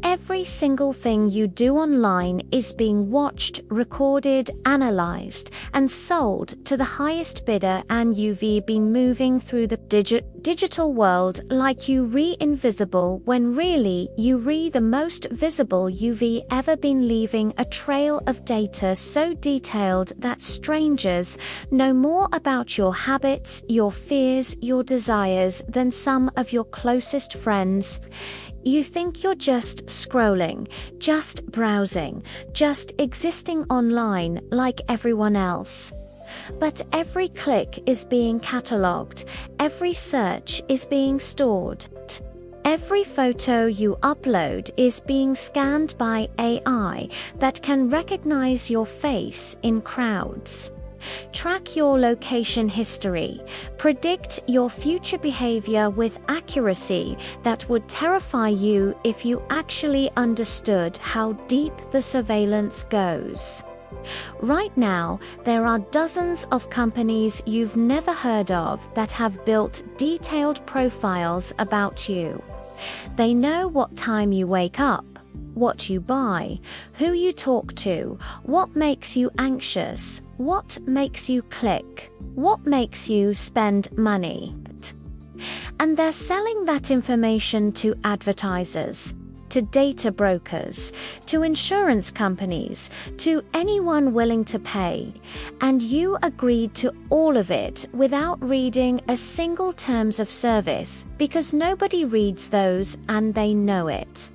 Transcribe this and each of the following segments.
Every single thing you do online is being watched, recorded, analyzed, and sold to the highest bidder, and you've been moving through the digital world like you invisible, when really you the most visible you've ever been, leaving a trail of data so detailed that strangers know more about your habits, your fears, your desires than some of your closest friends. You think you're just scrolling, just browsing, just existing online like everyone else. But every click is being catalogued, every search is being stored. Every photo you upload is being scanned by AI that can recognize your face in crowds, track your location history, predict your future behavior with accuracy that would terrify you if you actually understood how deep the surveillance goes. Right now, there are dozens of companies you've never heard of that have built detailed profiles about you. They know what time you wake up, what you buy, who you talk to, what makes you anxious, what makes you click, what makes you spend money. And they're selling that information to advertisers, to data brokers, to insurance companies, to anyone willing to pay. And you agreed to all of it without reading a single terms of service, because nobody reads those and they know it.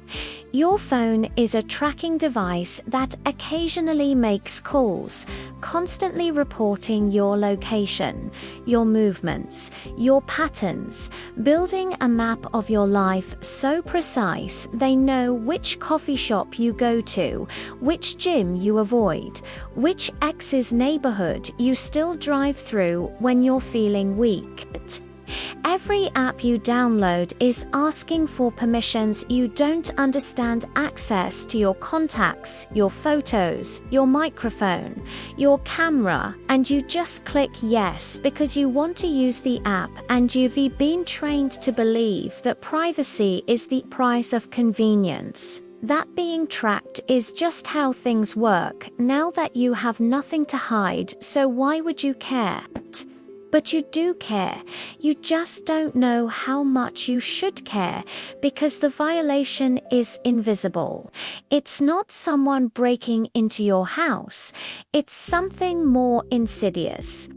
Your phone is a tracking device that occasionally makes calls, constantly reporting your location, your movements, your patterns, building a map of your life so precise they know which coffee shop you go to, which gym you avoid, which ex's neighborhood you still drive through when you're feeling weak. Every app you download is asking for permissions you don't understand, access to your contacts, your photos, your microphone, your camera, and you just click yes because you want to use the app, and you've been trained to believe that privacy is the price of convenience. That being tracked is just how things work now that you have nothing to hide, so why would you care? But you do care. You just don't know how much you should care because the violation is invisible. It's not someone breaking into your house. It's something more insidious.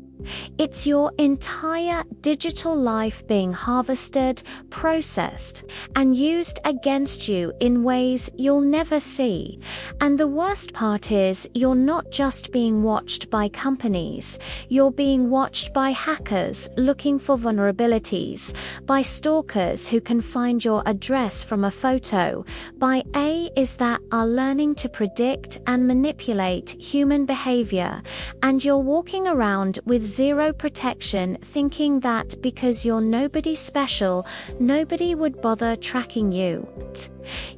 It's your entire digital life being harvested, processed, and used against you in ways you'll never see. And the worst part is, you're not just being watched by companies, you're being watched by hackers looking for vulnerabilities, by stalkers who can find your address from a photo, by AIs that are learning to predict and manipulate human behavior, and you're walking around with zero protection, thinking that because you're nobody special, nobody would bother tracking you.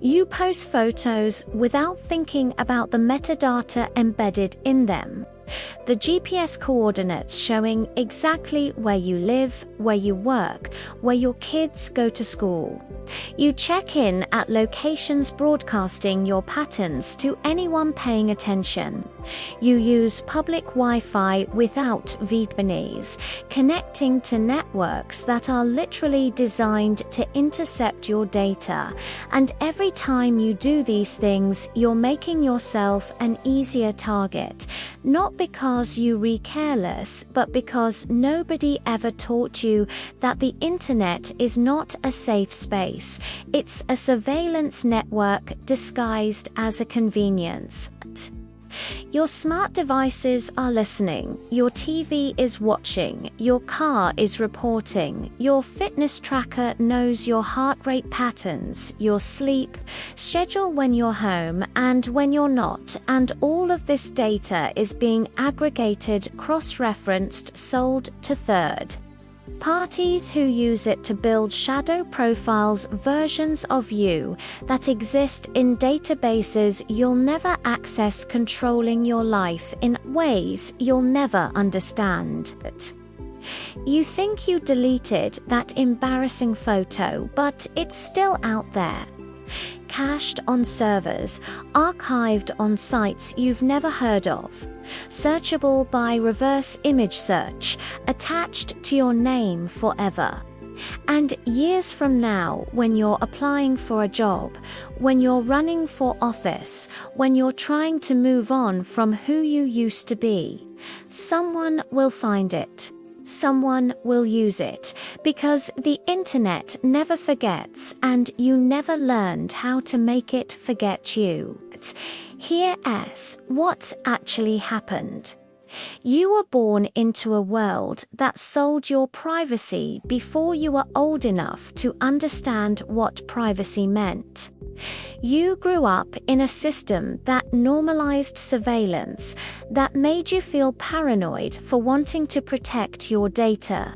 You post photos without thinking about the metadata embedded in them. The GPS coordinates showing exactly where you live, where you work, where your kids go to school. You check in at locations broadcasting your patterns to anyone paying attention. You use public Wi-Fi without VPNs, connecting to networks that are literally designed to intercept your data. And every time you do these things, you're making yourself an easier target. Not because you were careless, but because nobody ever taught you that the internet is not a safe space. It's a surveillance network disguised as a convenience. Your smart devices are listening, your TV is watching, your car is reporting, your fitness tracker knows your heart rate patterns, your sleep schedule, when you're home and when you're not, and all of this data is being aggregated, cross-referenced, sold to third parties who use it to build shadow profiles, versions of you that exist in databases you'll never access, controlling your life in ways you'll never understand. You think you deleted that embarrassing photo, but it's still out there. cached on servers, archived on sites you've never heard of, searchable by reverse image search, attached to your name forever. And years from now, when you're applying for a job, when you're running for office, when you're trying to move on from who you used to be, someone will find it. Someone will use it, because the internet never forgets and you never learned how to make it forget you. Here's what actually happened. You were born into a world that sold your privacy before you were old enough to understand what privacy meant. You grew up in a system that normalized surveillance, that made you feel paranoid for wanting to protect your data,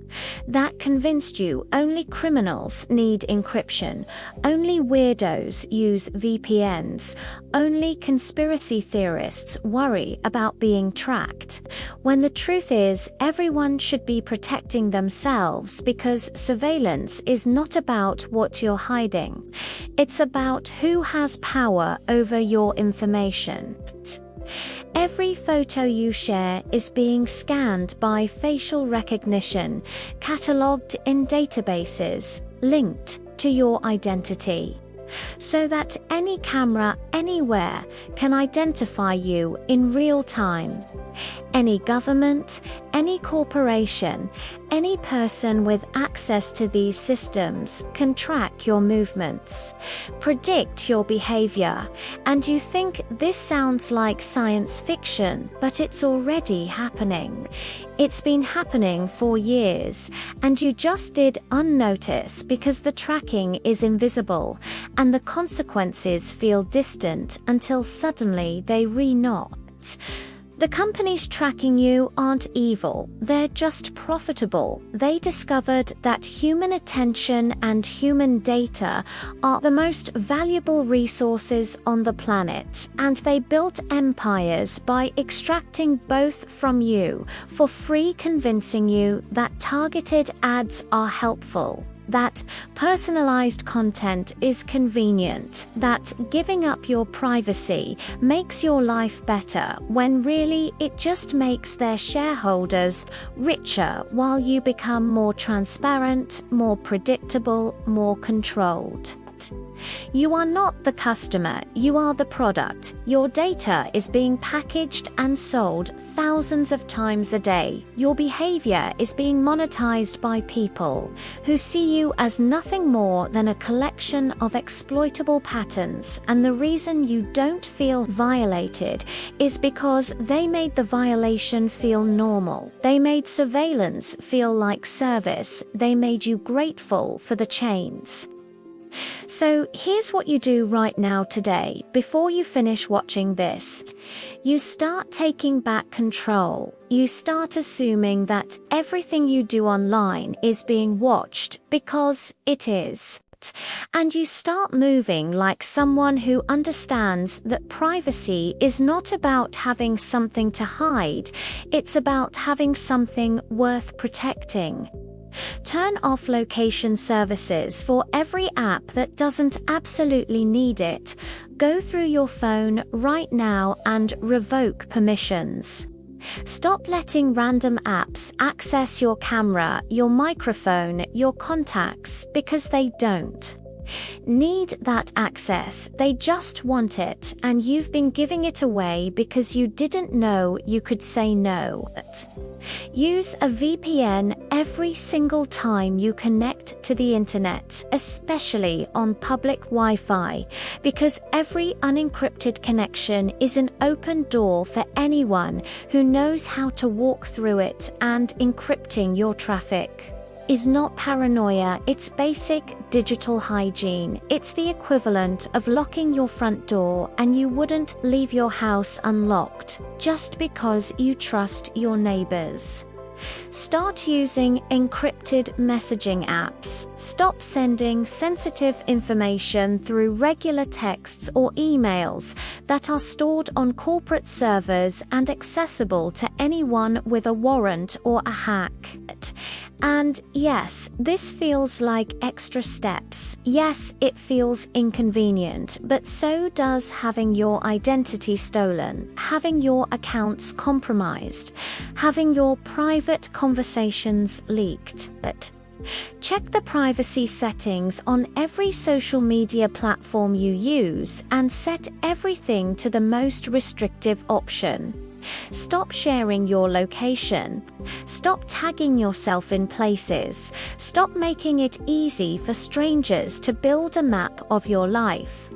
that convinced you only criminals need encryption, only weirdos use VPNs, only conspiracy theorists worry about being tracked, when the truth is everyone should be protecting themselves, because surveillance is not about what you're hiding. It's about who has power over your information. Every photo you share is being scanned by facial recognition, catalogued in databases, linked to your identity, so that any camera anywhere can identify you in real time. Any government, any corporation, any person with access to these systems can track your movements, predict your behavior, and you think this sounds like science fiction, but it's already happening. It's been happening for years, and you just did unnotice because the tracking is invisible, and the consequences feel distant until suddenly they re-not. The companies tracking you aren't evil, they're just profitable. They discovered that human attention and human data are the most valuable resources on the planet, and they built empires by extracting both from you for free, convincing you that targeted ads are helpful, that personalized content is convenient, that giving up your privacy makes your life better, when really it just makes their shareholders richer while you become more transparent, more predictable, more controlled. You are not the customer, you are the product. Your data is being packaged and sold thousands of times a day. Your behavior is being monetized by people who see you as nothing more than a collection of exploitable patterns, and the reason you don't feel violated is because they made the violation feel normal. They made surveillance feel like service. They made you grateful for the chains. So here's what you do right now today, before you finish watching this. You start taking back control. You start assuming that everything you do online is being watched, because it is. And you start moving like someone who understands that privacy is not about having something to hide, it's about having something worth protecting. Turn off location services for every app that doesn't absolutely need it. Go through your phone right now and revoke permissions. Stop letting random apps access your camera, your microphone, your contacts, because they don't need that access. They just want it, and you've been giving it away because you didn't know you could say no. Use a VPN every single time you connect to the internet, especially on public Wi-Fi, because every unencrypted connection is an open door for anyone who knows how to walk through it, and encrypting your traffic is not paranoia, it's basic digital hygiene. It's the equivalent of locking your front door, and you wouldn't leave your house unlocked just because you trust your neighbors. Start using encrypted messaging apps. Stop sending sensitive information through regular texts or emails that are stored on corporate servers and accessible to anyone with a warrant or a hack. And yes, this feels like extra steps. Yes, it feels inconvenient, but so does having your identity stolen, having your accounts compromised, having your private conversations leaked. Check the privacy settings on every social media platform you use and set everything to the most restrictive option. Stop sharing your location. Stop tagging yourself in places. Stop making it easy for strangers to build a map of your life.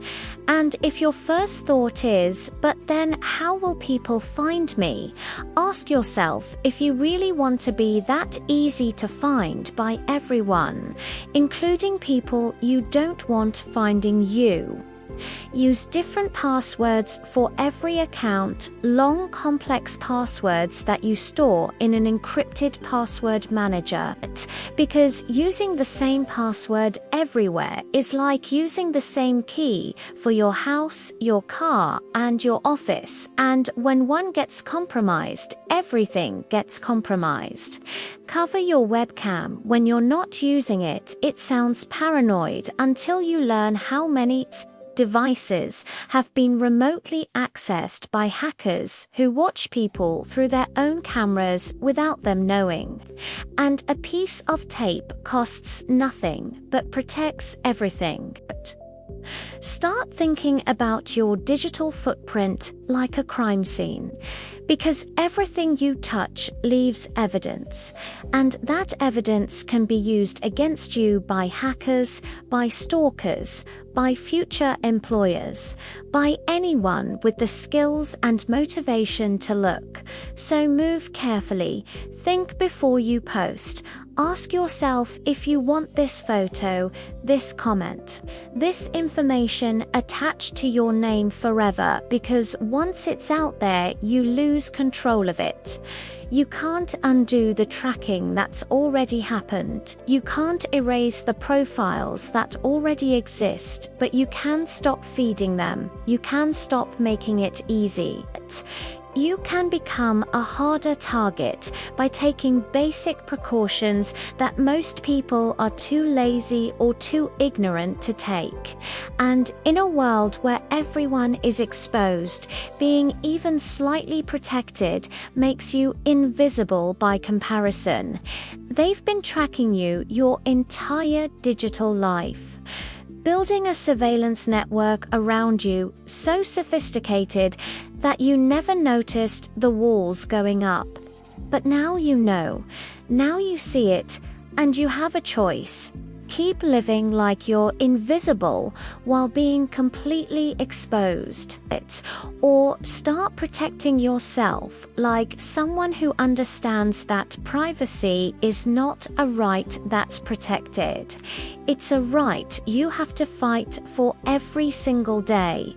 And if your first thought is, but then how will people find me? Ask yourself if you really want to be that easy to find by everyone, including people you don't want finding you. Use different passwords for every account, long complex passwords that you store in an encrypted password manager. Because using the same password everywhere is like using the same key for your house, your car, and your office. And when one gets compromised, everything gets compromised. Cover your webcam when you're not using it. It sounds paranoid until you learn how many devices have been remotely accessed by hackers who watch people through their own cameras without them knowing. And a piece of tape costs nothing but protects everything. Start thinking about your digital footprint like a crime scene, because everything you touch leaves evidence, and that evidence can be used against you by hackers, by stalkers, by future employers, by anyone with the skills and motivation to look. So move carefully, think before you post. Ask yourself if you want this photo, this comment, this information attached to your name forever, because once it's out there, you lose control of it. You can't undo the tracking that's already happened. You can't erase the profiles that already exist, but you can stop feeding them. You can stop making it easy. You can become a harder target by taking basic precautions that most people are too lazy or too ignorant to take. And in a world where everyone is exposed, being even slightly protected makes you invisible by comparison. They've been tracking you your entire digital life, building a surveillance network around you so sophisticated that you never noticed the walls going up. But now you know, now you see it, and you have a choice. Keep living like you're invisible while being completely exposed. Or start protecting yourself like someone who understands that privacy is not a right that's protected. It's a right you have to fight for every single day.